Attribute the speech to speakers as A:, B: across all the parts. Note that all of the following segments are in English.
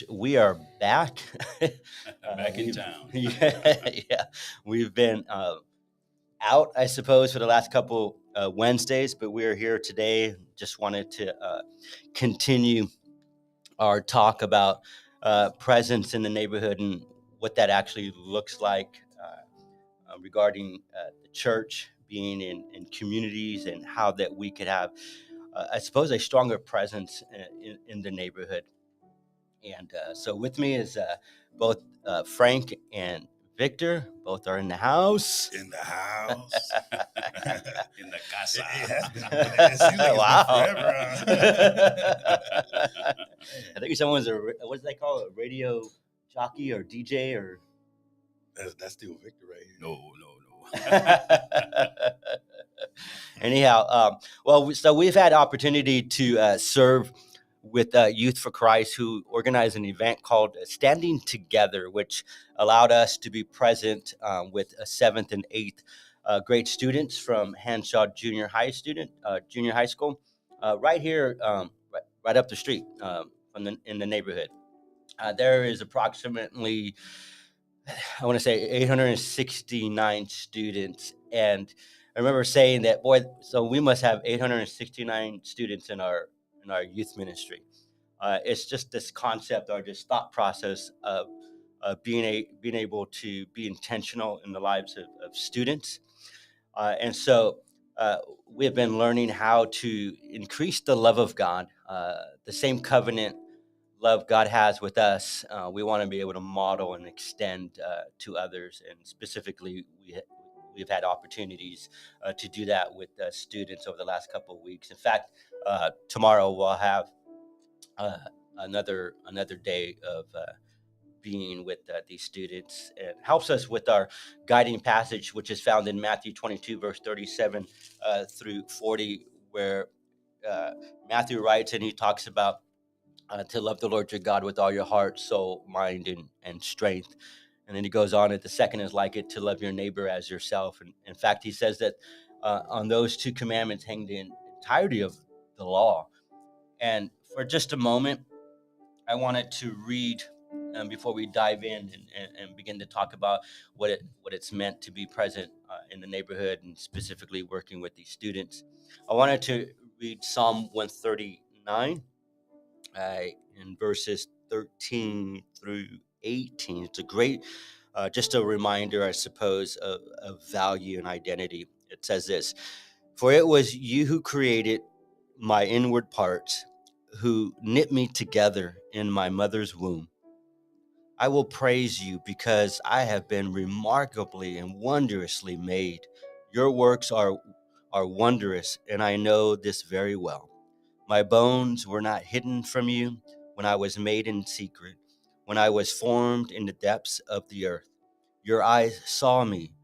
A: We are back.
B: Back in town.
A: Yeah, we've been out, I suppose, for the last couple Wednesdays, but we are here today. Just wanted to continue our talk about presence in the neighborhood and what that actually looks like regarding the church being in communities and how that we could have, I suppose, a stronger presence in the neighborhood. And so with me is both Frank and Victor. Both are in the house.
B: In the house. In the casa.
C: It has been. It seems like it's been forever.
A: I think someone's what do they call it? A radio jockey or DJ or.
C: That's still Victor right here.
B: No.
A: Anyhow, so we've had opportunity to serve with Youth for Christ, who organized an event called Standing Together, which allowed us to be present with a 7th and 8th grade students from Hanshaw Junior High School, right here, right up the street in the neighborhood. There is approximately, I want to say, 869 students, and I remember saying that, boy, so we must have 869 students in our youth ministry. It's just this concept or this thought process of being able to be intentional in the lives of students, and so we have been learning how to increase the love of God, the same covenant love God has with us. We want to be able to model and extend to others, and specifically, we've had opportunities to do that with students over the last couple of weeks. In fact, tomorrow we'll have another day of being with these students. It helps us with our guiding passage, which is found in Matthew 22, verse 37 through 40, where Matthew writes and he talks about to love the Lord your God with all your heart, soul, mind, and strength. And then he goes on, and the second is like it, to love your neighbor as yourself. And in fact, he says that on those two commandments hang the entirety of the law. And for just a moment, I wanted to read before we dive in and begin to talk about what it's meant to be present in the neighborhood and specifically working with these students. I wanted to read Psalm 139 in verses 13 through 18. It's a great, just a reminder, I suppose, of value and identity. It says this: "For it was you who created my inward parts, who knit me together in my mother's womb. I will praise you because I have been remarkably and wondrously made. Your works are wondrous, and I know this very well. My bones were not hidden from you when I was made in secret, when I was formed in the depths of the earth. Your eyes saw me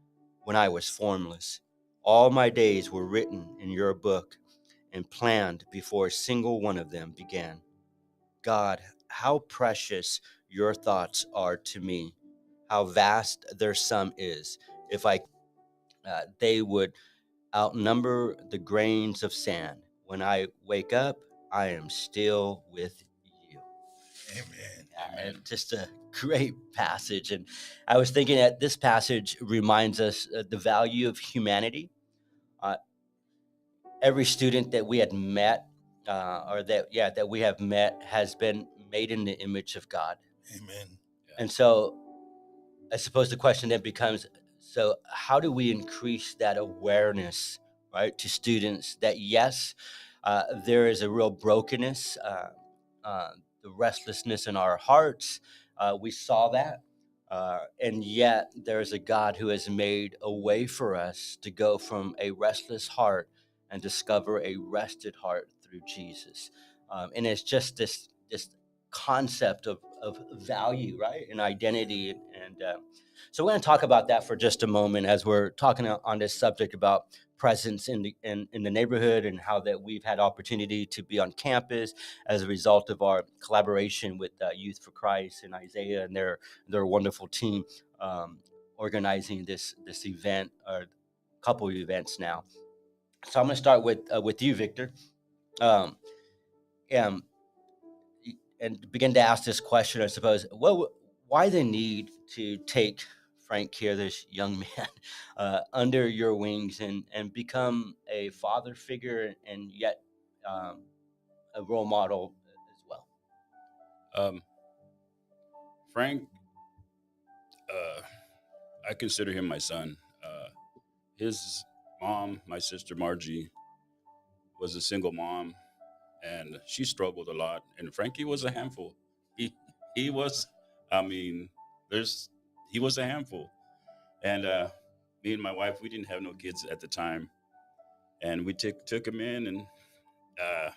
A: when I was formless. All my days were written in your book and planned before a single one of them began. God, how precious your thoughts are to me, how vast their sum is. If they would outnumber the grains of sand. When I wake up, I am still with you."
C: Amen.
A: And just a great passage. And I was thinking that this passage reminds us the value of humanity. Uh, every student that we had met, that we have met, has been made in the image of God.
C: Amen.
A: And so I suppose the question then becomes, so how do we increase that awareness, right, to students that yes, there is a real brokenness, the restlessness in our hearts. We saw that. And yet there is a God who has made a way for us to go from a restless heart and discover a rested heart through Jesus. And it's just this concept of value, right, and identity. And so we're going to talk about that for just a moment as we're talking on this subject about presence in the neighborhood and how that we've had opportunity to be on campus as a result of our collaboration with Youth for Christ and Isaiah and their wonderful team organizing this event, or a couple of events now. So I'm going to start with you, Victor. Um, um, and begin to ask this question, I suppose, why the need to take Frank here, this young man, under your wings and become a father figure and yet um, a role model as well?
B: Um, Frank, uh, I consider him my son. His mom, my sister Margie, was a single mom, and she struggled a lot. And Frankie was a handful. He was, I mean, there's he was a handful. And me and my wife, we didn't have no kids at the time, and we took him in, and uh,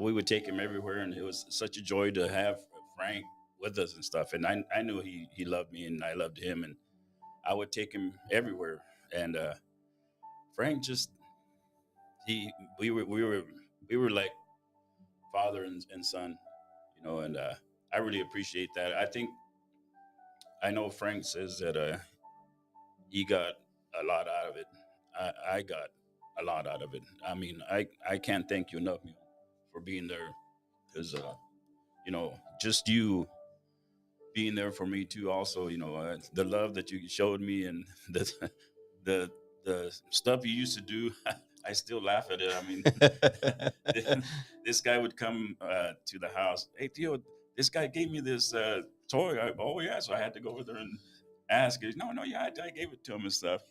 B: we would take him everywhere, and it was such a joy to have Frank with us and stuff. And I knew he loved me, and I loved him, and I would take him everywhere. And Frank just he we were like father and son, and I really appreciate that. I know Frank says that he got a lot out of it. I got a lot out of it. I mean, I can't thank you enough, for being there, because just you being there for me too. Also, the love that you showed me, and the the the stuff you used to do. I still laugh at it. I mean, this guy would come to the house. Hey, Theo, this guy gave me this toy. Oh yeah, so I had to go over there and ask. No, yeah, I gave it to him and stuff.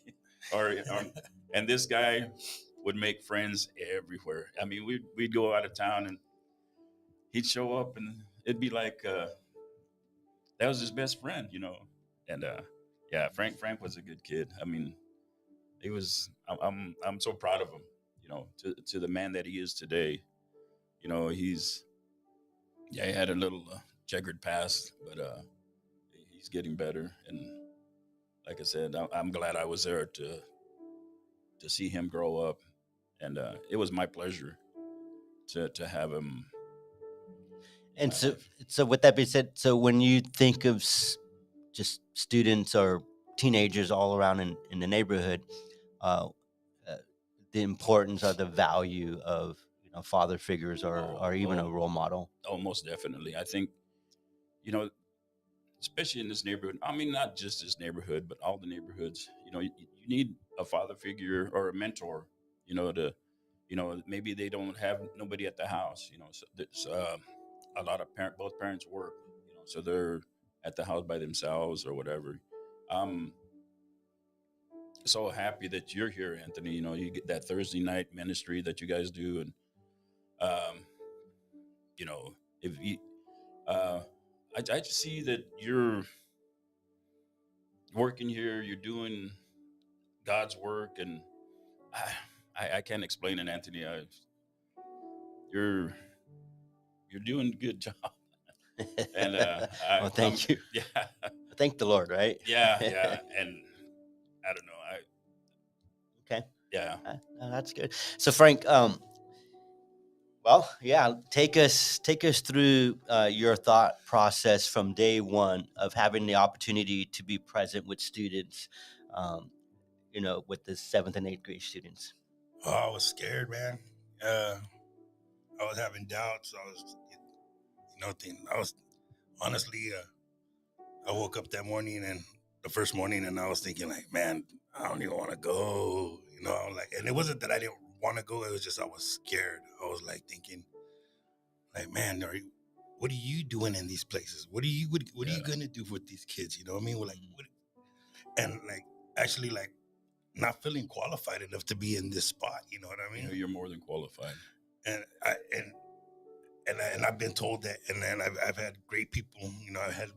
B: or and this guy would make friends everywhere. I mean, we'd go out of town, and he'd show up, and it'd be like that was his best friend. And yeah, Frank was a good kid. I mean, he was. I'm so proud of him. To the man that he is today. He had a little checkered past, but he's getting better. And like I said, I'm glad I was there to see him grow up, and it was my pleasure to have him.
A: And so with that being said, so when you think of just students or teenagers all around in the neighborhood, uh, uh, the importance or the value of father figures or even a role model.
B: Oh, most definitely. I think, you know, especially in this neighborhood. I mean, not just this neighborhood, but all the neighborhoods. You need a father figure or a mentor. Maybe they don't have nobody at the house. So there's a lot of both parents work. So they're at the house by themselves or whatever. I'm so happy that you're here, Anthony. You get that Thursday night ministry that you guys do, and um, if you, uh, I just see that you're working here, you're doing God's work, and I can't explain it, Anthony. You're you're doing a good job, and
A: Well, thank you.
B: Yeah,
A: Thank the Lord, right?
B: yeah, and I don't know,
A: Okay.
B: yeah.
A: No, that's good. So Frank, well, yeah, take us through your thought process from day one of having the opportunity to be present with students, um, with the 7th and 8th grade students.
C: Oh, I was scared, man. Uh, I was having doubts. I was, thinking. I was honestly. I woke up that morning, and the first morning, and I was thinking, like, man, I don't even want to go. I was like, and it wasn't that I didn't want to go. It was just I was scared. I was like thinking, like, man, what are you doing in these places? What are you gonna do with these kids? You know what I mean? We're like, and like actually like not feeling qualified enough to be in this spot. You know what I mean?
B: You're more than qualified.
C: And I've been told that, and then I've had great people. I had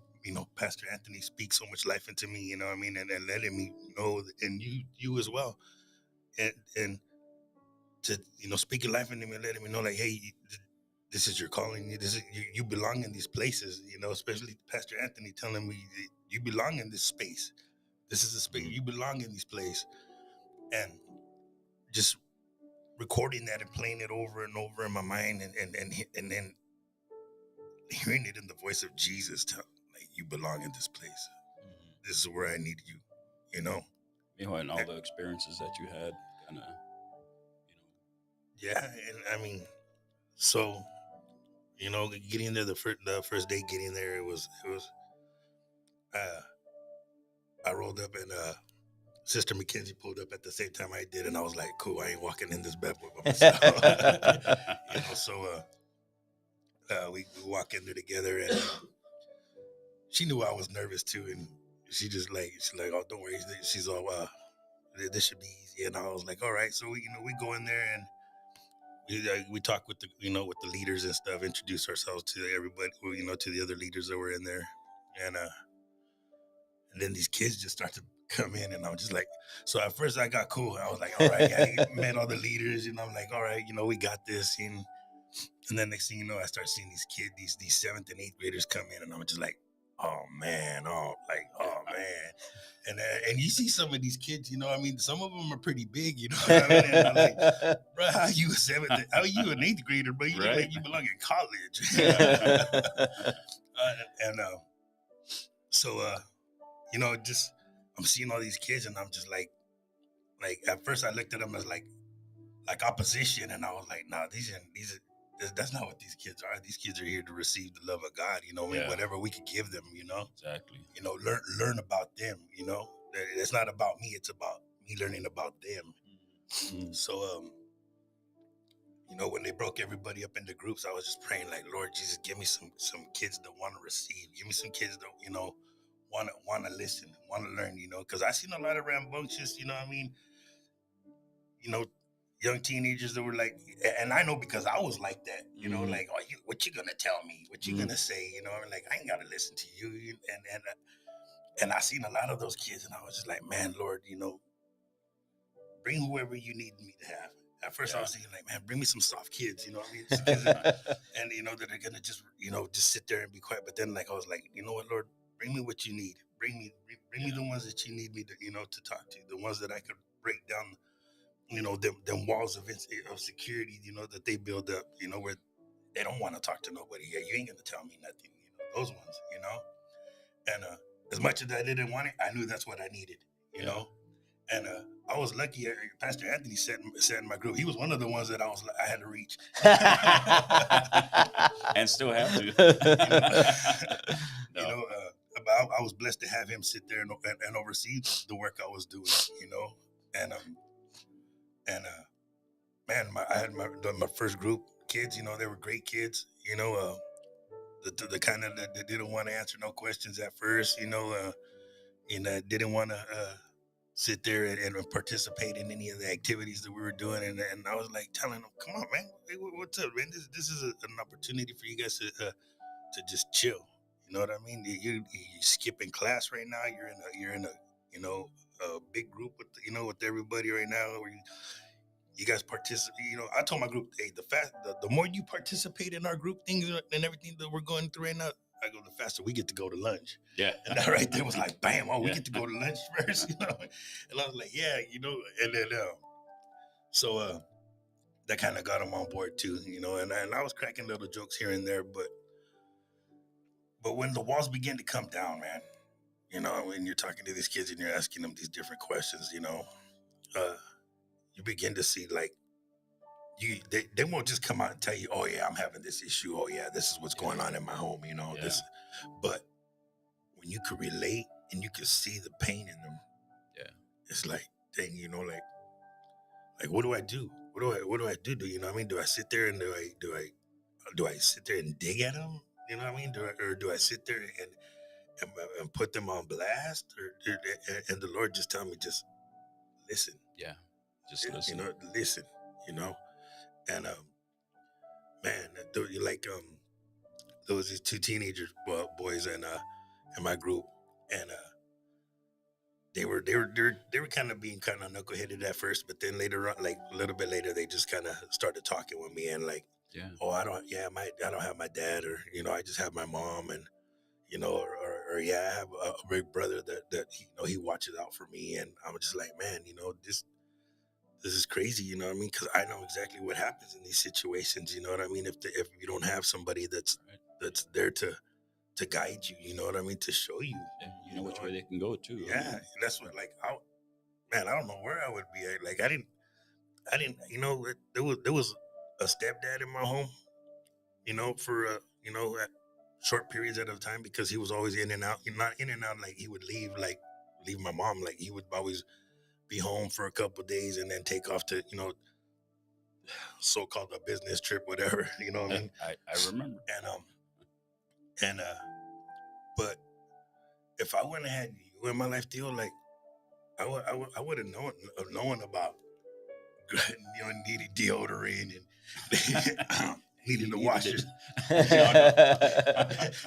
C: Pastor Anthony speak so much life into me. You know what I mean, and letting me know, and you as well, and to speaking life into me and letting me know, like, hey, this is your calling. This is you belong in these places. Especially Pastor Anthony telling me that you belong in this space. This is the space you belong in this place, and just recording that and playing it over and over in my mind, and then hearing it in the voice of Jesus, like, you belong in this place. This is where I need you.
B: And all the experiences that you had, kind of,
C: Yeah, and I mean, so You know, getting there the first day getting there, it was. Uh, I rolled up and Sister Mackenzie pulled up at the same time I did, and I was like, "Cool, I ain't walking in this bad boy by myself." You know, so we walk in there together, and she knew I was nervous too, and she's like, "Oh, don't worry." She's all, "This should be easy," and I was like, "All right." So we go in there and we talk with the with the leaders and stuff, introduce ourselves to everybody, to the other leaders that were in there, and then these kids just start to come in, and I'm just like, so at first I got cool. I was like, all right, yeah, I met all the leaders, and I'm like, all right, we got this. And then next thing you know, I start seeing these kids, these seventh and eighth graders come in, and I'm just like, oh man, oh man. And you see some of these kids, some of them are pretty big, And I'm like, bro, how you how you an eighth grader, bro? You look like you belong in college. and so just I'm seeing all these kids, and I'm just like at first I looked at them as like opposition, and I was like, nah, that's not what these kids are. These kids are here to receive the love of God, whatever we could give them,
B: Exactly.
C: Learn about them, it's not about me, it's about me learning about them. Mm-hmm. So when they broke everybody up into groups, I was just praying like, Lord Jesus, give me some kids that want to receive. Give me some kids that, want to listen, want to learn, because I seen a lot of rambunctious, young teenagers that were like, and I know because I was like that, like, oh, what you gonna tell me? What you gonna say? Like, I ain't gotta listen to you. And I seen a lot of those kids, and I was just like, man, Lord, bring whoever you need me to have. At first, I was thinking like, man, bring me some soft kids, some kids that, and that are gonna just, just sit there and be quiet. But then, like, I was like, you know what, Lord, bring me what you need. Bring me the ones that you need me to, to talk to. The ones that I could break down, them walls of security, that they build up, where they don't want to talk to nobody. Yeah, you ain't gonna tell me nothing. Those ones, And as much as I didn't want it, I knew that's what I needed, know. And I was lucky. Pastor Anthony sat in my group. He was one of the ones that I had to reach,
B: and still have to.
C: But I was blessed to have him sit there and oversee the work I was doing, and man, I had my first group kids. They were great kids. The kind of that didn't want to answer no questions at first. Didn't want to sit there and participate in any of the activities that we were doing. And I was like telling them, come on, man, hey, what's up, man? This is an opportunity for you guys to just chill. You know what I mean? You skipping class right now. You're in a big group with with everybody right now. Where you guys participate. I told my group, hey, the more you participate in our group things and everything that we're going through right now, I go, the faster we get to go to lunch.
B: Yeah.
C: And that right there was like, bam, we get to go to lunch first, And I was like, yeah, and then so that kind of got them on board too, and I was cracking little jokes here and there, but when the walls begin to come down, man, when you're talking to these kids and you're asking them these different questions, you begin to see like they won't just come out and tell you, oh yeah, I'm having this issue, oh yeah, this is what's going on in my home, this, but when you could relate and you could see the pain in them, it's like, dang, like what do I do? What do I do? Do do I sit there and do I sit there and dig at them? Do I sit there and put them on blast, and the Lord just tell me, just listen.
B: Yeah, just listen.
C: Listen. And man, like there was these two teenager boys in my group, and they were kind of being kind of knuckleheaded at first, but then later on, like a little bit later, they just kind of started talking with me and like, oh, I don't have my dad, or I just have my mom, and or yeah, I have a big brother that he watches out for me, and I'm just like, man, this is crazy, because I know exactly what happens in these situations, if you don't have somebody that's there to guide you, to show you,
B: which way they can go too.
C: Yeah, and that's what, like, I don't know where I would be at. Like, I didn't, there was a stepdad in my home, for at short periods at a time, because he was always in and out. Not in and out like he would leave my mom. Like he would always be home for a couple of days and then take off to so called a business trip, whatever. You know what I mean?
B: I remember.
C: And but if I wouldn't have had you in my life, deal, like I would have known about needing deodorant and needing to wash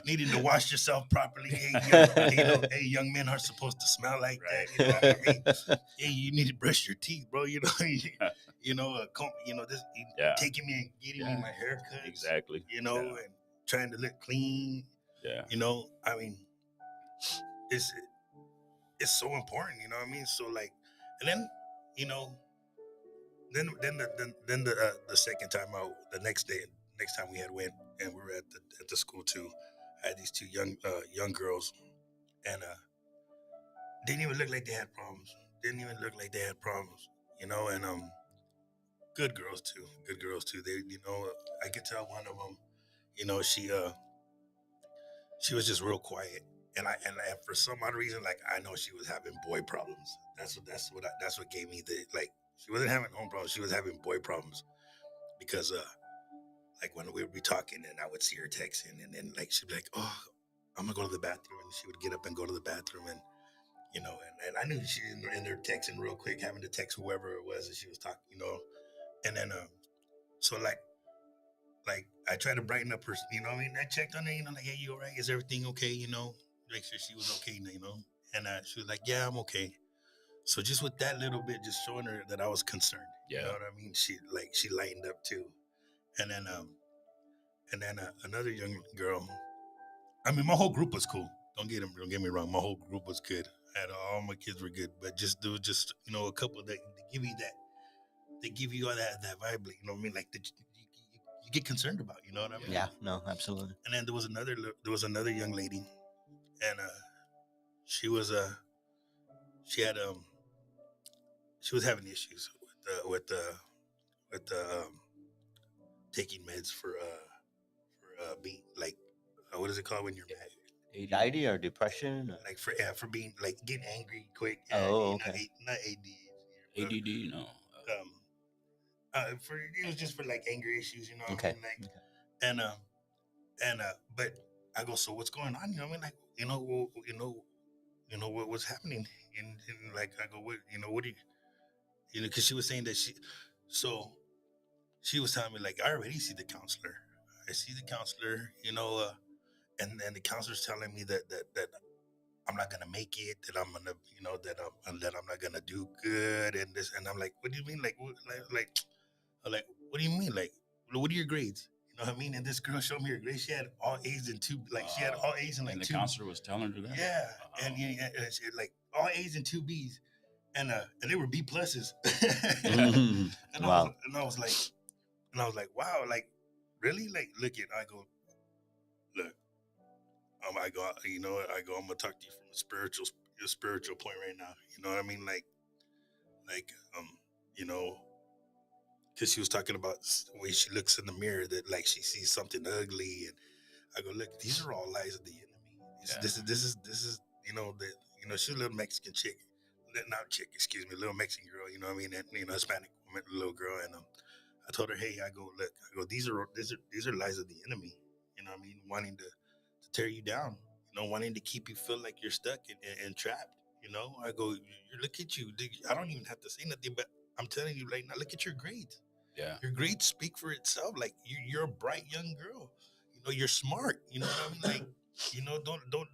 C: needing to wash yourself properly. Hey, young men are supposed to smell like that. Hey, you need to brush your teeth, bro. Taking me and getting me my haircut.
B: Exactly.
C: And trying to look clean.
B: Yeah.
C: I mean, it's so important. You know what I mean? So like, and then then the second time out, the next time we had went, and we were at the school too. I had these two young girls, and didn't even look like they had problems. And good girls too. They, I could tell one of them, she was just real quiet, and for some odd reason, like, I know she was having boy problems. That's what gave me the, like, she wasn't having home problems. She was having boy problems, because like when we would be talking and I would see her texting, and then like she'd be like, "Oh, I'm gonna go to the bathroom," and she would get up and go to the bathroom, and and I knew she in there texting real quick, having to text whoever it was that she was talking, and then so like I tried to brighten up her, I mean, I checked on her, like, "Hey, you all right? Is everything okay?" Make sure she was okay, and she was like, "Yeah, I'm okay." So just with that little bit, just showing her that I was concerned.
B: Yeah.
C: You know what I mean? She lightened up too. And then another young girl. I mean, my whole group was cool. Don't get me wrong. My whole group was good. All my kids were good, but just a couple that give you that, they give you all that vibe. You know what I mean? Like you get concerned about. You know what I mean?
A: Yeah. No, absolutely.
C: And then there was another young lady, and she was she had she was having issues with taking meds for being like, what is it called when you're mad?
A: Anxiety or depression?
C: Like for being like getting angry quick.
A: Oh, okay.
C: Not
B: ADD, no.
C: It was just for like anger issues,
A: Okay.
C: I mean? Like, and but I go, so what's going on? I mean, like, what's happening? And like, I go, what do you, because she was saying that she was telling me, like, I already see the counselor. And the counselor's telling me that I'm not gonna make it, that I'm gonna, that I'm not gonna do good, and this, and I'm like, what do you mean, like, what do you mean, like, what are your grades? You know what I mean? And this girl showed me her grades. She had all A's and two, like, she had all A's and like
B: and the
C: two.
B: counselor was telling her that.
C: Yeah, and she had like all A's and two B's, and they were B pluses. And
A: Wow.
C: I was like, wow, like, really? Like, look, I go, look, I go, I'm gonna talk to you from a spiritual point right now. You know what I mean? Like, because she was talking about the way she looks in the mirror, that like she sees something ugly, and I go, look, these are all lies of the enemy. This is she's a little Mexican chick, not chick, excuse me, little Mexican girl. You know what I mean? And Hispanic woman, little girl, and I told her, hey, I go, look, these are lies of the enemy. You know what I mean? Wanting to tear you down, wanting to keep you feel like you're stuck and trapped. I go, look at you. I don't even have to say nothing, but I'm telling you right now, look at your grades.
B: Yeah.
C: Your grades speak for itself. Like, you're a bright young girl. You're smart. You know what I mean? Like,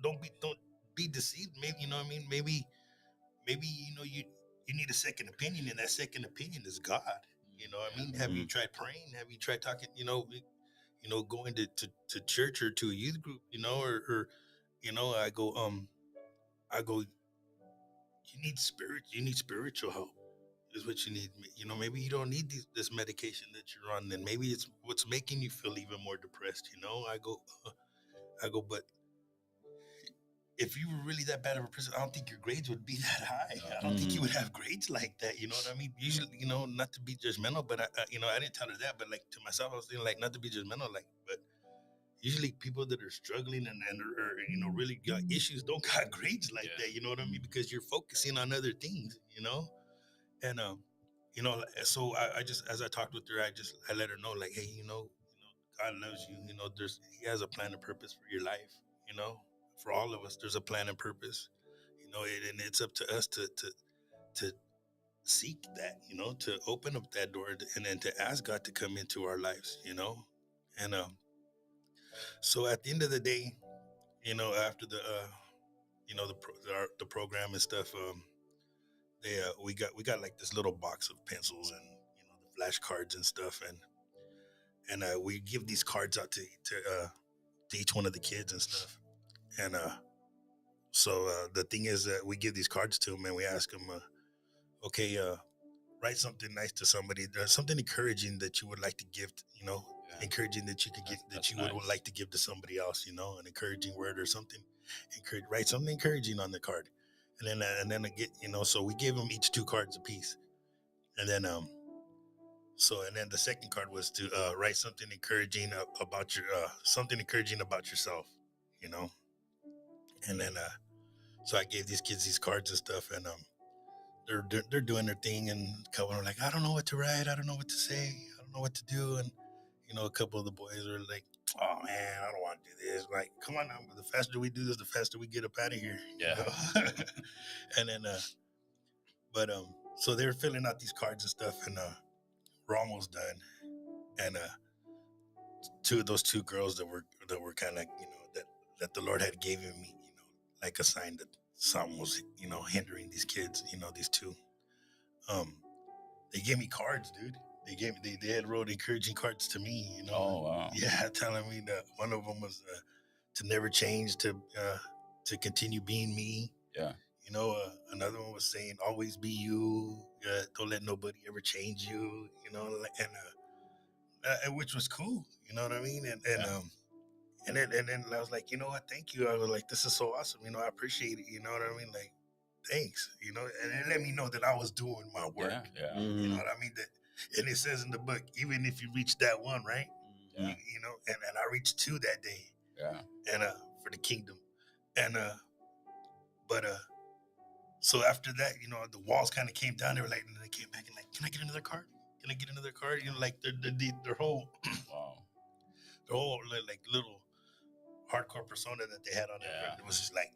C: don't be deceived. Maybe, you know what I mean? Maybe you need a second opinion, and that second opinion is God. You know what I mean? Have you tried praying? Have you tried talking, going to church or to a youth group, or I go, you need spiritual help is what you need. Maybe you don't need this medication that you're on, then maybe it's what's making you feel even more depressed. I go, but if you were really that bad of a person, I don't think your grades would be that high. I don't think you would have grades like that. You know what I mean? Usually, not to be judgmental, but I didn't tell her that, but like to myself, I was thinking, like, not to be judgmental, like, but usually people that are struggling and are, really got issues don't got grades like
B: Yeah.
C: that. You know what I mean?
B: Mhm.
C: Because you're focusing on other things. And so I just, as I talked with her, I let her know, like, hey, God loves you. He has a plan and purpose for your life. You know, for all of us, there's a plan and purpose. And it's up to us to seek that. To open up that door and then to ask God to come into our lives. And so at the end of the day, after the program and stuff, they we got like this little box of pencils and the flashcards and stuff, and we give these cards out to each one of the kids and stuff. And so the thing is that we give these cards to them and we ask them, okay, write something nice to somebody. There's something encouraging that you would like to give.
B: Yeah.
C: Encouraging that you could get that
B: That's
C: you would
B: nice.
C: like to give to somebody else. An encouraging word or something. Write something encouraging on the card, and then I get So we gave them each two cards apiece, and then the second card was to write something encouraging about yourself. You know, and then so I gave these kids these cards and stuff, and they're doing their thing, and a couple are like, I don't know what to write, I don't know what to say, I don't know what to do, and a couple of the boys are like, oh man, I don't want to do this. Like, come on now, the faster we do this, the faster we get up out of here.
B: Yeah.
C: And then, so they were filling out these cards and stuff, and we're almost done, and those two girls that were kind of that the Lord had given me, like a sign that something was hindering these kids, these two. Um, they gave me cards, dude. They had wrote encouraging cards to me,
B: Oh wow.
C: Yeah, telling me that one of them was to never change, to continue being me.
B: Yeah.
C: Another one was saying always be you. Don't let nobody ever change you. And which was cool. You know what I mean?
B: Yeah.
C: And then I was like, you know what? Thank you. I was like, this is so awesome. I appreciate it. You know what I mean? Like, thanks. And it let me know that I was doing my work.
B: Yeah. Yeah.
C: You know
A: Mhm.
C: what I mean? And it says in the book, even if you reach that one, right?
B: Yeah.
C: And I reached two that day,
B: Yeah.
C: and for the kingdom, and but so after that, the walls kind of came down. They were like, and they came back and like, can I get another card? Can I get another card? Like their whole
B: Wow.
C: like little hardcore persona that they had on it.
B: Yeah.
C: It was just like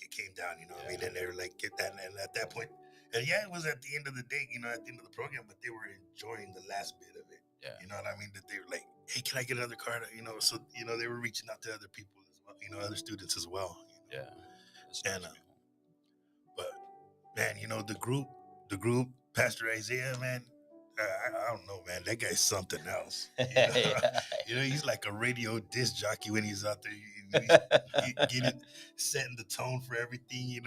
C: it came down. What I mean?
B: Yeah.
C: And they were like, get that, and at that point, and yeah, it was at the end of the day, at the end of the program, but they were enjoying the last bit of it.
B: Yeah.
C: You know what I mean? That they were like, hey, can I get another card? So they were reaching out to other people as well, other students as well.
B: Yeah. That's
C: And
B: nice.
C: but man, the group, Pastor Isaiah, man, I don't know, man, that guy's something else.
A: Yeah.
C: He's like a radio disc jockey when he's out there. Getting setting the tone for everything.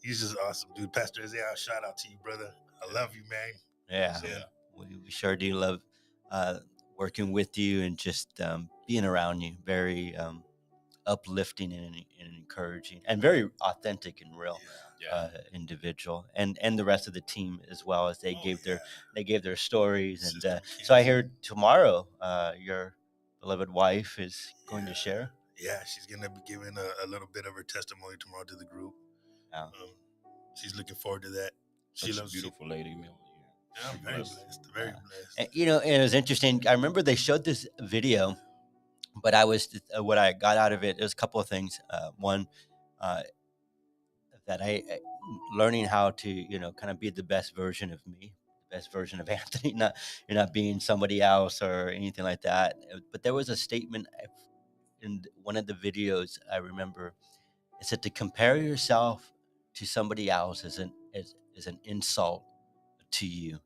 C: He's just awesome, dude. Pastor Isaiah, shout out to you, brother. I love you, man.
A: Yeah.
B: So, yeah.
A: We sure do love uh, working with you and just being around you. Very uplifting and encouraging, and very authentic and real
B: Yeah.
A: individual, and the rest of the team as well, as they
C: Oh,
A: gave
C: yeah.
A: their stories. And
C: Sister
A: so I
C: Mackenzie.
A: heard tomorrow your beloved wife is going to
C: Yeah.
A: share.
C: Yeah, she's gonna be giving a little bit of her testimony tomorrow to the group.
A: Wow.
C: She's looking forward to that.
B: Such a beautiful lady, man.
C: Yeah, I'm very blessed. Very blessed.
A: And, and it was interesting. I remember they showed this video, but what I got out of it is a couple of things. One, uh, that learning how to kind of be the best version of me, the best version of Anthony. Not You're not being somebody else or anything like that. But there was a statement in one of the videos I remember. It said to compare yourself to somebody else is an insult to you.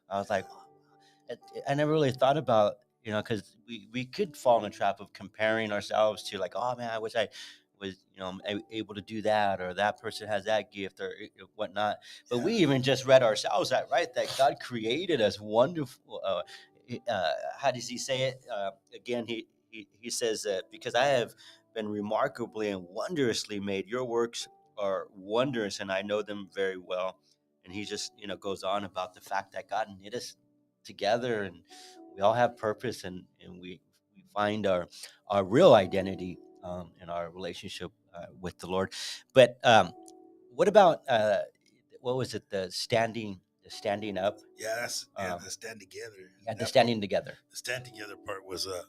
A: I was like, I never really thought about, because we could fall in the trap of comparing ourselves to, like, oh man, I wish I was, able to do that, or that person has that gift, or whatnot. But we even just read ourselves that, right, that God created us wonderful. How does he say it? Again, he says that because I have been remarkably and wondrously made, your works are wondrous, and I know them very well. And he just goes on about the fact that God knit us together, and we all have purpose, and we find our real identity in our relationship with the Lord. But what about what was it? The standing up,
C: Yeah, that's yeah.
A: um,
C: The stand together.
A: and the
C: That part,
A: standing together.
C: the stand together part was a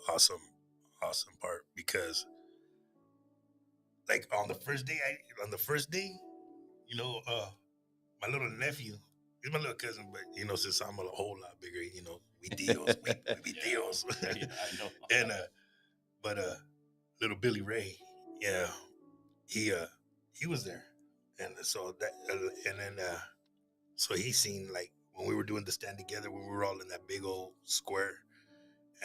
C: awesome part because like on the first day, you know, my little nephew, he's my little cousin, but since I'm a whole lot bigger, we deals, we be
B: Yeah,
C: deals,
B: yeah, I know.
C: and but little Billy Ray, yeah, he uh he was there, and so that and then so he seen like when we were doing the stand together when we were all in that big old square,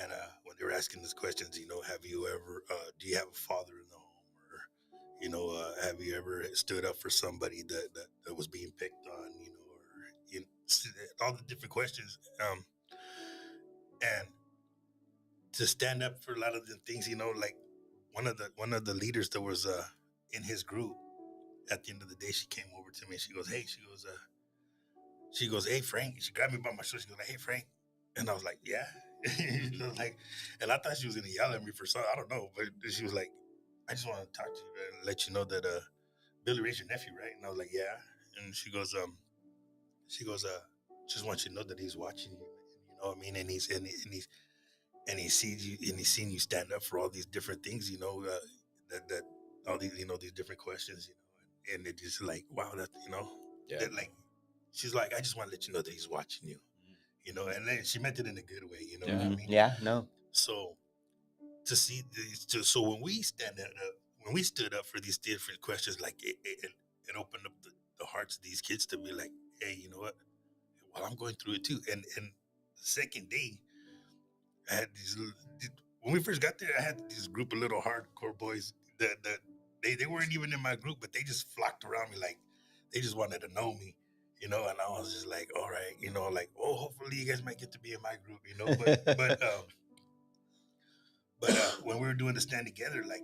C: and when they were asking us questions, have you ever do you have a father in the home, or have you ever stood up for somebody that was being picked on, or all the different questions, and to stand up for a lot of the things, like one of the leaders that was in his group. At the end of the day, she came over to me and she goes, "Hey," "Hey, Frank." She grabbed me by my shoulder. She goes, like, "Hey, Frank," and I was like, "Yeah," like, and I thought she was gonna yell at me for something. I don't know, but she was like, "I just want to talk to you and let you know that Billy Ray's your nephew, right?" And I was like, "Yeah," and she goes, "Just want you to know that he's watching you. You know what I mean? And he sees you and he's seen you stand up for all these different things. That all these these different questions. And it just like wow that
B: Yeah,
C: that like she's like I just want to let you know that he's watching you. And then she meant it in a good way. You know what I
B: yeah,
C: mean?
A: Yeah, no.
C: So to see so when we stood up for these different questions, like it opened up the hearts of these kids to be like, hey, you know what? Well, I'm going through it too. And the second day, I had when we first got there, I had this group of little hardcore boys that they weren't even in my group, but they just flocked around me like they just wanted to know me. And I was just like, all right, like, oh, hopefully you guys might get to be in my group, but when we were doing the stand together, like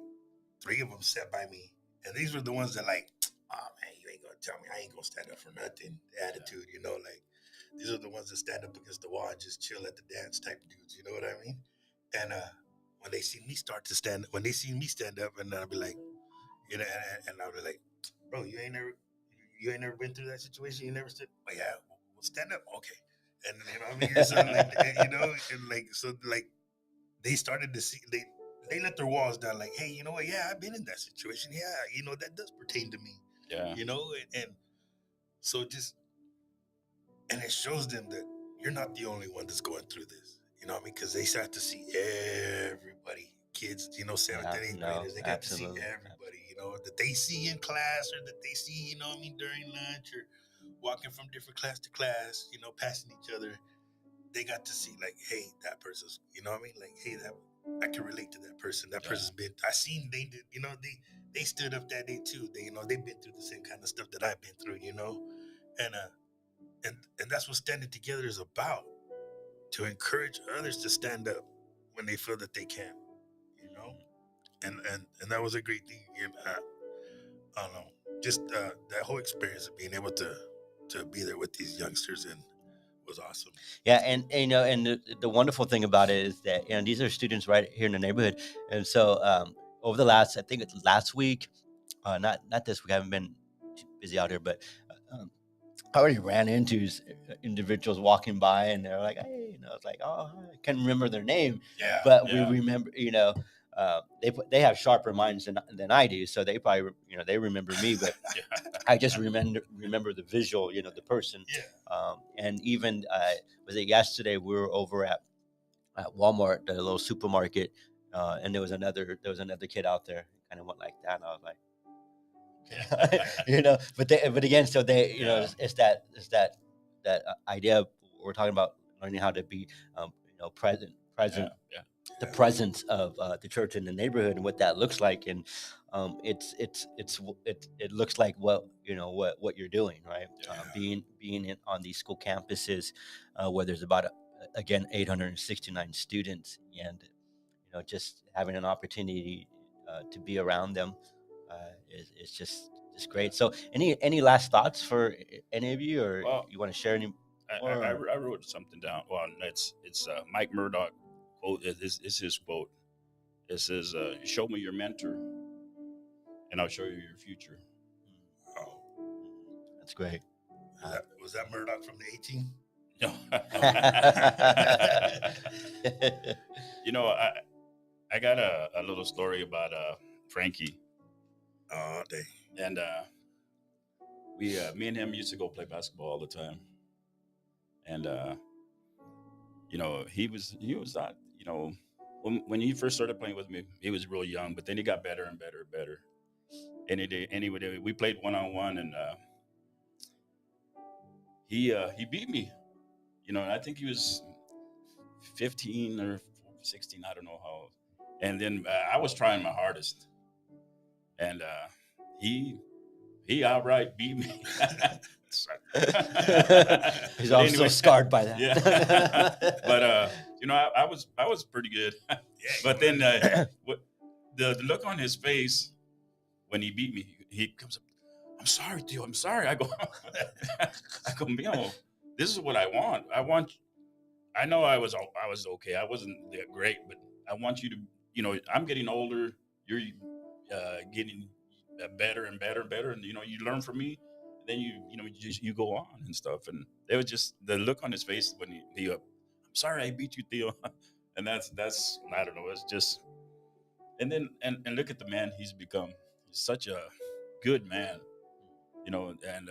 C: three of them sat by me, and these were the ones that like, oh man, you ain't gonna tell me I ain't gonna stand up for nothing. Attitude, like these are the ones that stand up against the wall and just chill at the dance type dudes. You know what I mean? And when they see me when they see me stand up, and I'll be like, and I'll be like, bro, you ain't never been through that situation. You never said, oh yeah, well, stand up, okay. And I mean, so like, and like, so like, they started to see they let their walls down. Like, hey, you know what? Yeah, I've been in that situation. Yeah, that does pertain to me.
B: yeah,
C: And so just and it shows them that you're not the only one that's going through this. You know what I mean? Because they start to see everybody, kids, seventh
A: Yeah,
C: and eighth
A: no,
C: graders. They got to see
A: absolutely.
C: everybody, that they see in class or that they see, what I mean, during lunch or walking from different class to class, passing each other. They got to see like, hey, that person's, you know what I mean? Like, hey, that I can relate to that person. That
B: yeah,
C: person's been. I seen they did. They stood up that day too. They've been through the same kind of stuff that I've been through. And and that's what standing together is about, to encourage others to stand up when they feel that they can. You know, and that was a great thing. I don't know, just that whole experience of being able to be there with these youngsters and was awesome.
A: Yeah, and and the wonderful thing about it is that these are students right here in the neighborhood, and so over the last, I think it's last week, not this week. I haven't been too busy out here, but I already ran into individuals walking by, and they're like, "Hey," it's like, "Oh, I can't remember their name,"
C: Yeah,
A: but we
B: yeah,
A: remember, they have sharper minds than I do, so they probably, they remember me, but
B: yeah,
A: I just remember the visual, the person,
C: yeah.
A: and even was it yesterday? We were over at Walmart, the little supermarket, and there was another kid out there, kind of went like that, and I was like, but again, so they,
B: yeah,
A: it's that idea of, we're talking about learning how to be, present,
B: yeah,
A: present,
B: yeah,
A: the presence of the church in the neighborhood and what that looks like, and it looks like what you're doing, right? Being on these school campuses, where there's about again 869 students, and just having an opportunity to be around them is just great. So any last thoughts for any of you, or
B: Well,
A: you want to share any
B: I,
A: more?
B: I, I wrote something down. Well, it's Mike Murdoch quote. It's his quote. It says, "Show me your mentor, and I'll show you your future."
C: Oh,
A: That's great.
C: was that Murdoch from the 18?
B: No. You know, I got a little story about Frankie,
C: Oh, dang.
B: and me and him used to go play basketball all the time, and you know, he was not, you know, when he first started playing with me, he was real young, but then he got better and better and better. And anyway, we played 1-on-1, and he beat me. You know, and I think he was 15 or 16, I don't know how. And then I was trying my hardest, and he outright beat me.
A: He's
B: But
A: also
B: anyway,
A: scarred by that.
B: yeah. But you know, I was pretty good.
C: Yeah,
B: But then the look on his face when he beat me, he comes up, "I'm sorry, Theo. I'm sorry." I go, Mio, this is what I want. I know I was okay. I wasn't that great, but I want you to, you know, I'm getting older. You're getting better and better and better, and you know, you learn from me. Then you go on and stuff. And it was just the look on his face when he "I'm sorry, I beat you, Theo," and that's I don't know. It's just, and then and look at the man he's become. He's such a good man, you know, and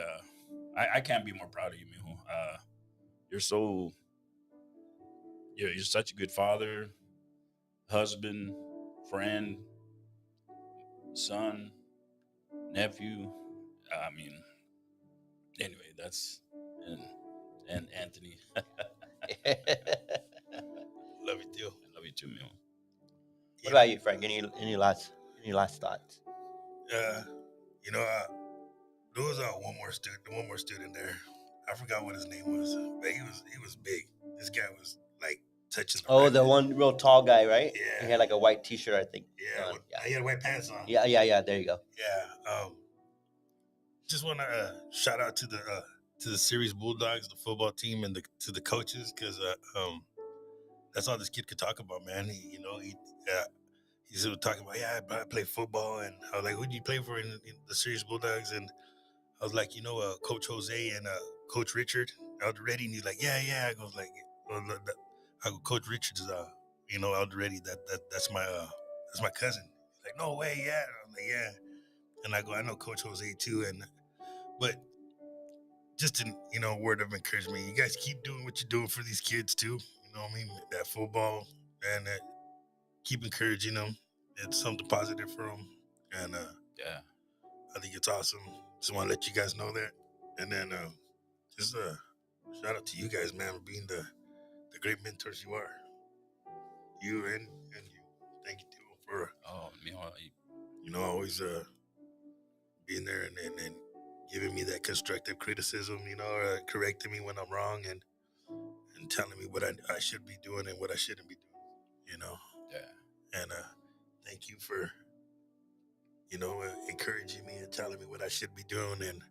B: I can't be more proud of you, Mijo. You're you're such a good father, husband, friend, son, nephew. I mean, anyway, that's and Anthony. I
C: Love you, too.
B: love you too, Mijo.
A: What about you, Frank? Any last thoughts?
C: You know, there was one more student there. I forgot what his name was, but he was big. This guy was like touching the
A: Oh,
C: rack.
A: the one real tall guy, right?
C: Yeah.
A: He had like a white T-shirt, I think.
C: Yeah, he had white pants on.
A: Yeah. There you go.
C: Yeah. Just want to shout out to the Series Bulldogs, the football team, and to the coaches, because that's all this kid could talk about, man. He's talking about, yeah, I play football, and I was like, who did you play for in the Series Bulldogs? And I was like, Coach Jose and Coach Richard Alderete, and he's like, yeah. I goes like, I go, Coach Richard's, Alderete. That's my cousin. He's like, no way, yeah. I'm like, yeah. And I go, I know Coach Jose too, but just a word of encouragement. You guys keep doing what you're doing for these kids too. You know what I mean? That football, and keep encouraging them. It's something positive for them, and
B: Yeah.
C: I think it's awesome. Just want to let you guys know that, and then just shout out to you guys, man, for being the great mentors you are. You and you. Thank you, Theo, for
B: Mijo,
C: always being there and giving me that constructive criticism, correcting me when I'm wrong, and telling me what I should be doing and what I shouldn't be doing,
B: yeah.
C: And thank you for, encouraging me and telling me what I should be doing and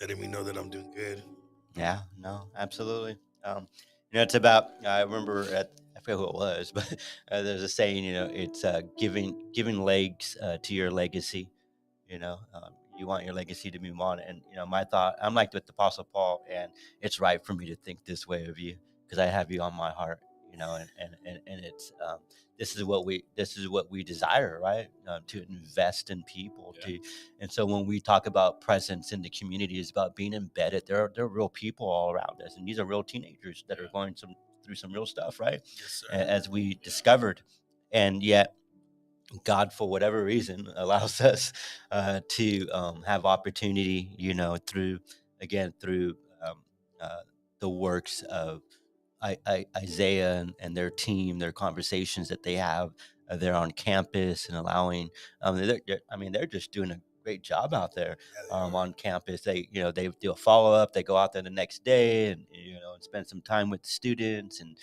C: letting me know that I'm doing good.
A: Yeah, no, absolutely. It's about. I remember I forget who it was, but there's a saying. It's giving legs to your legacy. You want your legacy to move on, and my thought. I'm like with the Apostle Paul, and it's right for me to think this way of you because I have you on my heart. And it's this is what we desire, right? To invest in people.
B: Yeah.
A: And so when we talk about presence in the community, it's about being embedded. There are real people all around us, and these are real teenagers that are going through some real stuff, right?
C: Yes, sir.
A: As we discovered, and yet God, for whatever reason, allows us to have opportunity, through um, the works of Isaiah and their team, their conversations that they have there on campus, and allowing. They're just doing a great job out there on campus. They do a follow up. They go out there the next day and and spend some time with the students, and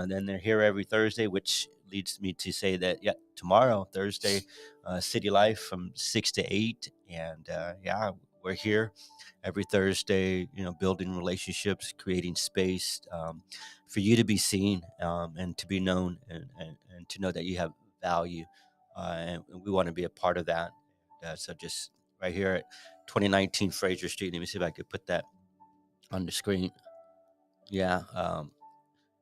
A: then they're here every Thursday, which leads me to say that tomorrow, Thursday, City Life from 6 to 8, and we're here every Thursday, building relationships, creating space for you to be seen and to be known, and to know that you have value. And we want to be a part of that. So just right here at 2019 Fraser Street. Let me see if I could put that on the screen. Yeah.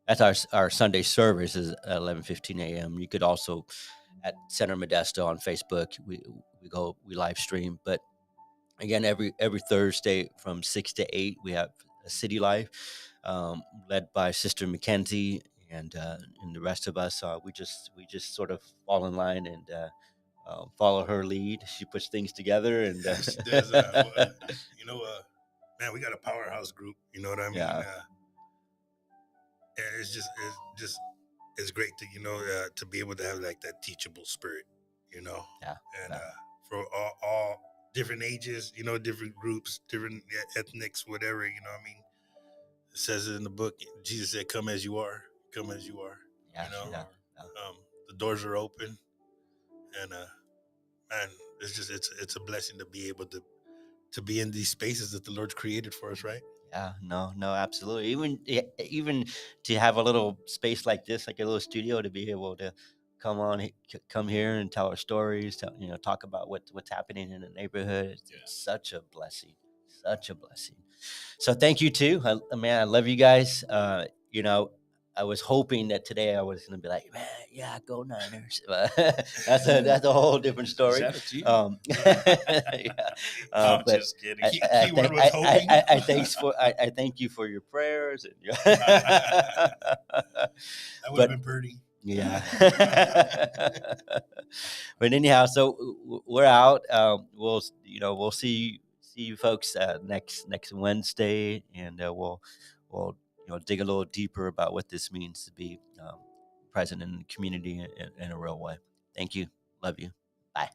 A: That's our Sunday service is at 11:15 a.m. You could also at Center Modesto on Facebook. We live stream, but again every Thursday from 6 to 8 we have a City Life, led by Sister Mackenzie, and the rest of us. We just sort of fall in line and follow her lead. She puts things together, and
C: She does. You know, man, we got a powerhouse group. You know what I mean?
A: yeah,
C: And it's great to to be able to have like that teachable spirit. You know,
A: yeah,
C: and
A: yeah.
C: For all different ages, different groups, different ethnics, whatever. You know, what I mean, it says it in the book. Jesus said, "Come as you are. Come as you are."
A: Yeah,
C: You know,
A: yeah, yeah.
C: the doors are open, and man, it's a blessing to be able to be in these spaces that the Lord's created for us, right?
A: Yeah, no, no, absolutely. Even to have a little space like this, like a little studio, to be able to come here and tell our stories, talk about what's happening in the neighborhood. It's such a blessing, such a blessing. So thank you too, man. I love you guys. I was hoping that today I was going to be like, man, yeah, go Niners. But that's a whole different
B: Is
A: story.
B: that a team?
A: Yeah.
C: I'm
A: But
C: just kidding.
A: I
C: Keyword
A: thank
C: was hoping.
A: I thank you for your prayers.
C: That would have
A: But
C: been pretty.
A: yeah. But anyhow, so we're out. We'll see you folks next Wednesday, and we'll dig a little deeper about what this means to be present in the community in a real way. Thank you. Love you. Bye.